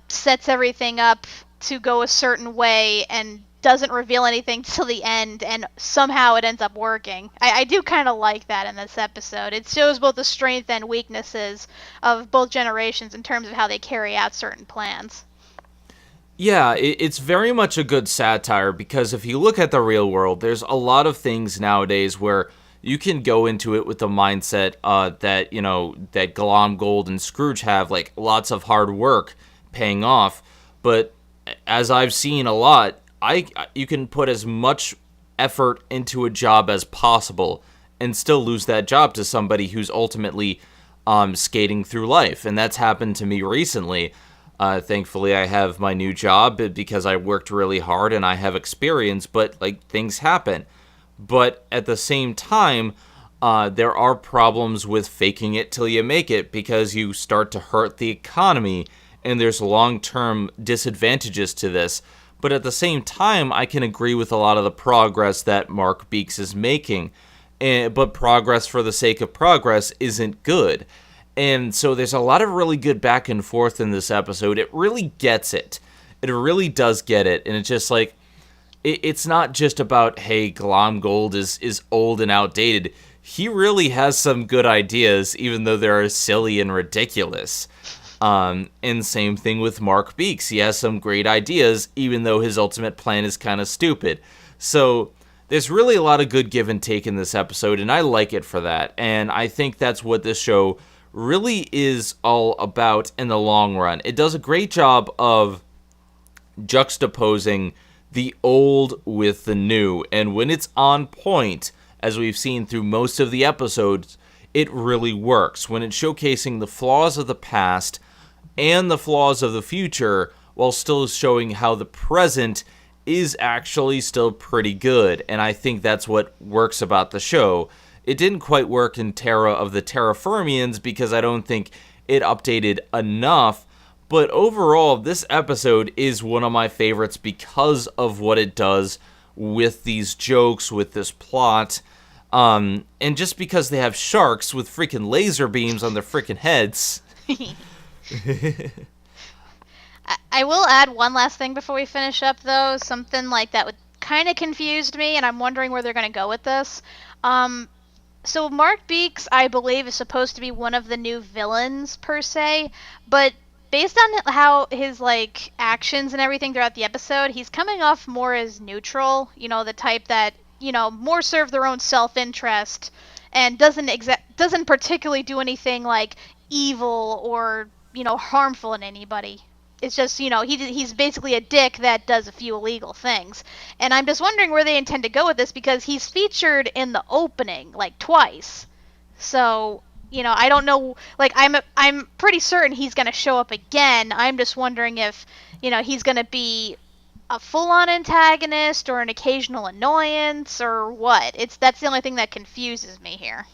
sets everything up to go a certain way and doesn't reveal anything till the end, and somehow it ends up working. I do kind of like that in this episode. It shows both the strength and weaknesses of both generations in terms of how they carry out certain plans. Yeah, it's very much a good satire, because if you look at the real world, there's a lot of things nowadays where you can go into it with the mindset that Glomgold and Scrooge have, like, lots of hard work paying off, but as I've seen a lot, you can put as much effort into a job as possible and still lose that job to somebody who's ultimately skating through life. And that's happened to me recently. Thankfully, I have my new job because I worked really hard and I have experience, but, like, things happen. But at the same time, there are problems with faking it till you make it, because you start to hurt the economy, and there's long-term disadvantages to this. But at the same time, I can agree with a lot of the progress that Mark Beaks is making. But progress for the sake of progress isn't good. And so there's a lot of really good back and forth in this episode. It really gets it. It really does get it. And it's just like, it's not just about, hey, Glomgold is old and outdated. He really has some good ideas, even though they're silly and ridiculous. And same thing with Mark Beaks. He has some great ideas, even though his ultimate plan is kind of stupid. So there's really a lot of good give and take in this episode, and I like it for that. And I think that's what this show really is all about in the long run. It does a great job of juxtaposing the old with the new, and when it's on point, as we've seen through most of the episodes, it really works. When it's showcasing the flaws of the past and the flaws of the future, while still showing how the present is actually still pretty good. And I think that's what works about the show. It didn't quite work in Terra of the Terraformians because I don't think it updated enough. But overall, this episode is one of my favorites because of what it does with these jokes, with this plot. And just because they have sharks with freaking laser beams on their freaking heads. I will add one last thing before we finish up, though. Something like that would kind of confused me, and I'm wondering where they're going to go with this. So Mark Beaks, I believe, is supposed to be one of the new villains, per se, but based on how his, like, actions and everything throughout the episode, he's coming off more as neutral, you know, the type that, you know, more serve their own self-interest and doesn't particularly do anything, like, evil or, you know, harmful in anybody. It's just, you know, he's basically a dick that does a few illegal things. And I'm just wondering where they intend to go with this, because he's featured in the opening, like, twice. So, you know, I don't know, like, I'm pretty certain he's going to show up again. I'm just wondering if, you know, he's going to be a full-on antagonist or an occasional annoyance or what. That's the only thing that confuses me here.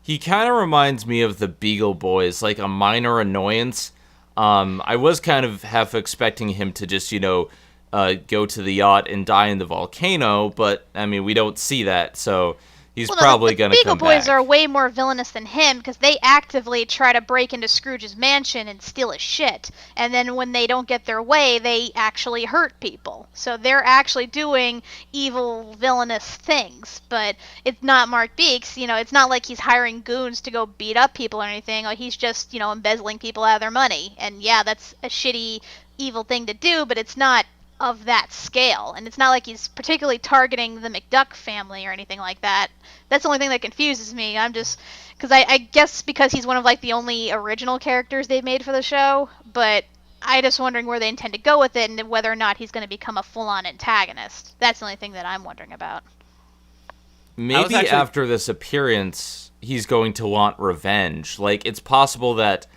He kind of reminds me of the Beagle Boys, like a minor annoyance. I was kind of half expecting him to just, you know, go to the yacht and die in the volcano, but, I mean, we don't see that, so he's probably going to come back. The Beagle Boys are way more villainous than him, because they actively try to break into Scrooge's mansion and steal his shit, and then when they don't get their way, they actually hurt people. So they're actually doing evil, villainous things, but it's not Mark Beaks. You know, it's not like he's hiring goons to go beat up people or anything. Like, he's just, you know, embezzling people out of their money, and yeah, that's a shitty, evil thing to do, but it's not of that scale, and it's not like he's particularly targeting the McDuck family or anything like that. That's the only thing that confuses me. I'm just, because I guess because he's one of, like, the only original characters they've made for the show, but I just wondering where they intend to go with it and whether or not he's going to become a full-on antagonist. That's the only thing that I'm wondering about. Maybe after this appearance, he's going to want revenge. Like, it's possible that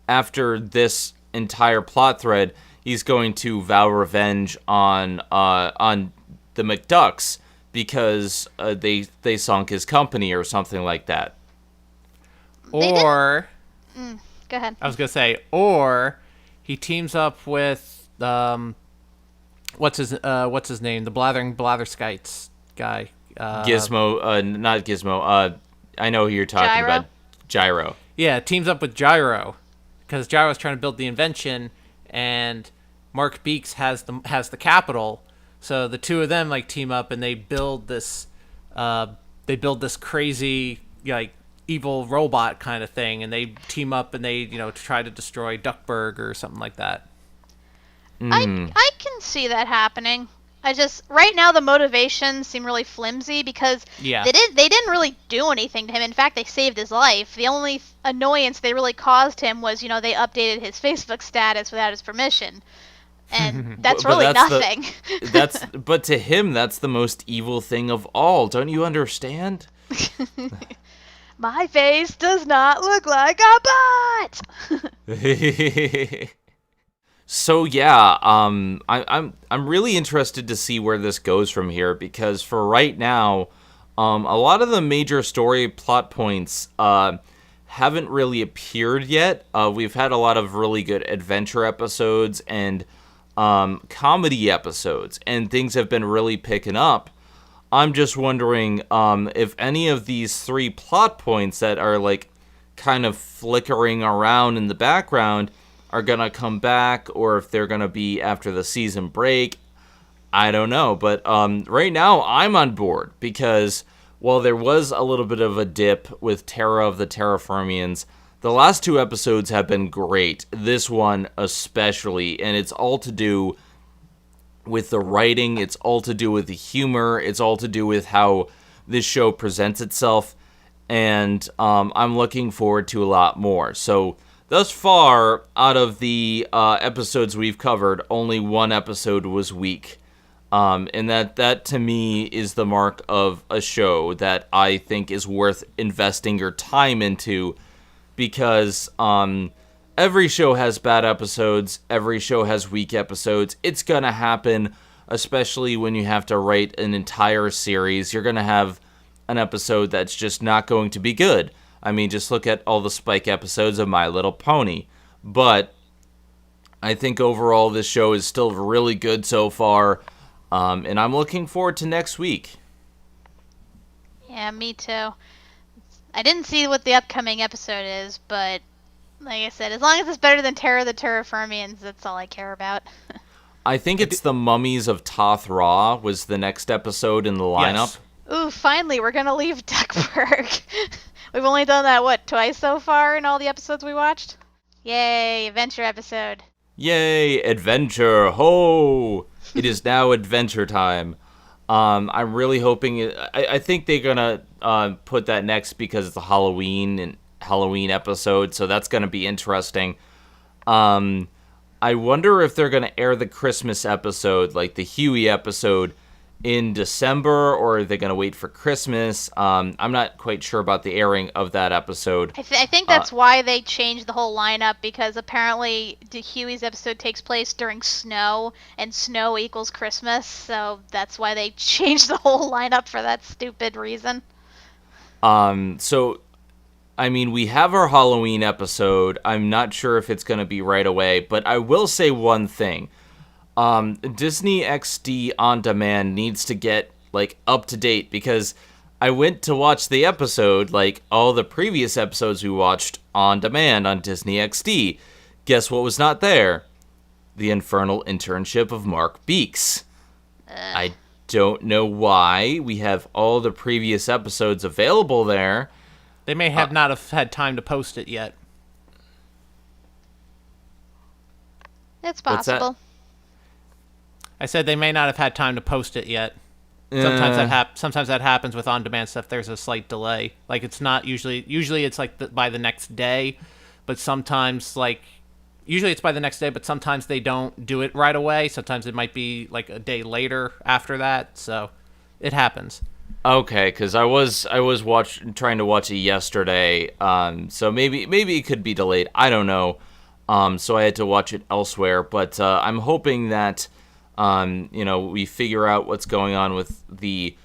after this entire plot thread, he's going to vow revenge on the McDucks because they sunk his company or something like that. Or go ahead. I was gonna say, or he teams up with what's his name? The Blatherskites guy. Gizmo, not Gizmo. I know who you're talking about. Gyro. Yeah, teams up with Gyro because Gyro's trying to build the invention. And Mark Beaks has the capital, so the two of them, like, team up and they build this crazy, like, evil robot kind of thing, and they team up and they, you know, try to destroy Duckburg or something like that. I can see that happening. I just, right now the motivations seem really flimsy because they didn't really do anything to him. In fact, they saved his life. The only annoyance they really caused him was, you know, they updated his Facebook status without his permission. And that's really nothing. But to him, that's the most evil thing of all. Don't you understand? My face does not look like a butt! So yeah, I'm really interested to see where this goes from here, because for right now, a lot of the major story plot points haven't really appeared yet. We've had a lot of really good adventure episodes and comedy episodes, and things have been really picking up. I'm just wondering if any of these three plot points that are, like, kind of flickering around in the background are gonna come back, or if they're gonna be after the season break. I don't know, but right now I'm on board, because while there was a little bit of a dip with Terra of the Terraformians, the last two episodes have been great, this one especially, and it's all to do with the writing. It's all to do with the humor. It's all to do with how this show presents itself. And I'm looking forward to a lot more. So thus far, out of the episodes we've covered, only one episode was weak. And that to me is the mark of a show that I think is worth investing your time into, because every show has bad episodes, every show has weak episodes. It's gonna happen, especially when you have to write an entire series. You're gonna have an episode that's just not going to be good. I mean, just look at all the Spike episodes of My Little Pony. But I think overall this show is still really good so far. And I'm looking forward to next week. Yeah, me too. I didn't see what the upcoming episode is, but like I said, as long as it's better than Terror of the Terraformians, that's all I care about. I think it's The Mummies of Toth Ra was the next episode in the lineup. Yes. Ooh, finally, we're gonna leave Duckburg. We've only done that, twice so far in all the episodes we watched? Yay, adventure episode. Yay, adventure, ho! It is now adventure time. I'm really hoping... I think they're gonna put that next because it's a Halloween episode, so that's gonna be interesting. I wonder if they're gonna air the Christmas episode, like the Huey episode, in December, or are they going to wait for Christmas? I'm not quite sure about the airing of that episode. I think that's why they changed the whole lineup, because apparently Huey's episode takes place during snow, and snow equals Christmas, so that's why they changed the whole lineup for that stupid reason. So, I mean, we have our Halloween episode. I'm not sure if it's going to be right away, but I will say one thing. Disney XD On Demand needs to get, up to date, because I went to watch the episode, all the previous episodes we watched on demand on Disney XD. Guess what was not there? The Infernal Internship of Mark Beaks. I don't know why. We have all the previous episodes available there. They may have not have had time to post it yet. It's possible. I said they may not have had time to post it yet. Sometimes that happens with on-demand stuff. There's a slight delay. It's not usually it's by the next day, but sometimes usually it's by the next day, but sometimes they don't do it right away. Sometimes it might be a day later after that. So it happens. Okay, because I was trying to watch it yesterday. So maybe it could be delayed. I don't know. So I had to watch it elsewhere, but I'm hoping that we figure out what's going on with the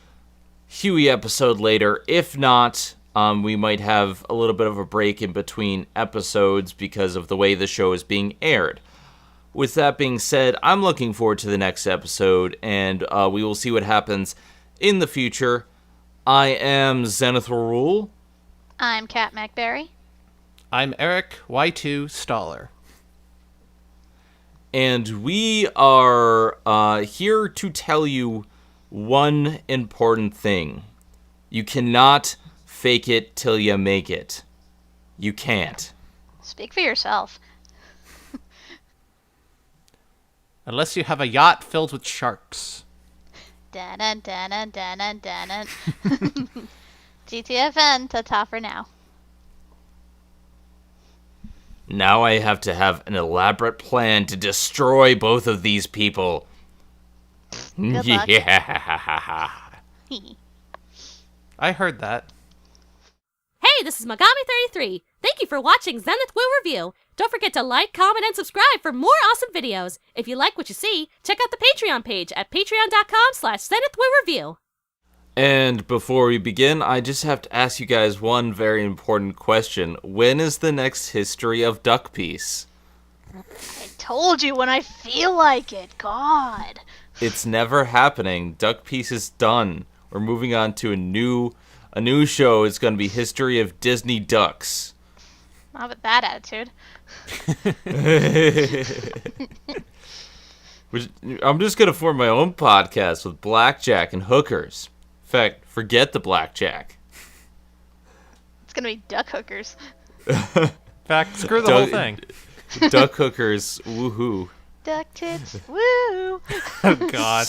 Huey episode later. If not, we might have a little bit of a break in between episodes because of the way the show is being aired. With that being said, I'm looking forward to the next episode, and we will see what happens in the future. I am Zenith will Rule. I'm Kat Macberrie. I'm Eric Y2 Staller. And we are here to tell you one important thing. You cannot fake it till you make it. You can't. Speak for yourself. Unless you have a yacht filled with sharks. Dun dun dun dun dun dun. GTFN, ta-ta for now. Now I have to have an elaborate plan to destroy both of these people. Good luck. Yeah. I heard that. Hey, this is Megami33. Thank you for watching Zenith Will Review. Don't forget to like, comment, and subscribe for more awesome videos. If you like what you see, check out the Patreon page at patreon.com/ZenithWillReview. And before we begin, I just have to ask you guys one very important question. When is the next History of Duck piece? I told you when I feel like it. God. It's never happening. Duck piece is done. We're moving on to a new show. It's going to be History of Disney Ducks. Not with that attitude. I'm just going to form my own podcast with blackjack and hookers. In fact, forget the blackjack. It's gonna be duck hookers. In fact, screw the whole thing. Duck hookers, woohoo. Duck tits. Woo! Oh God.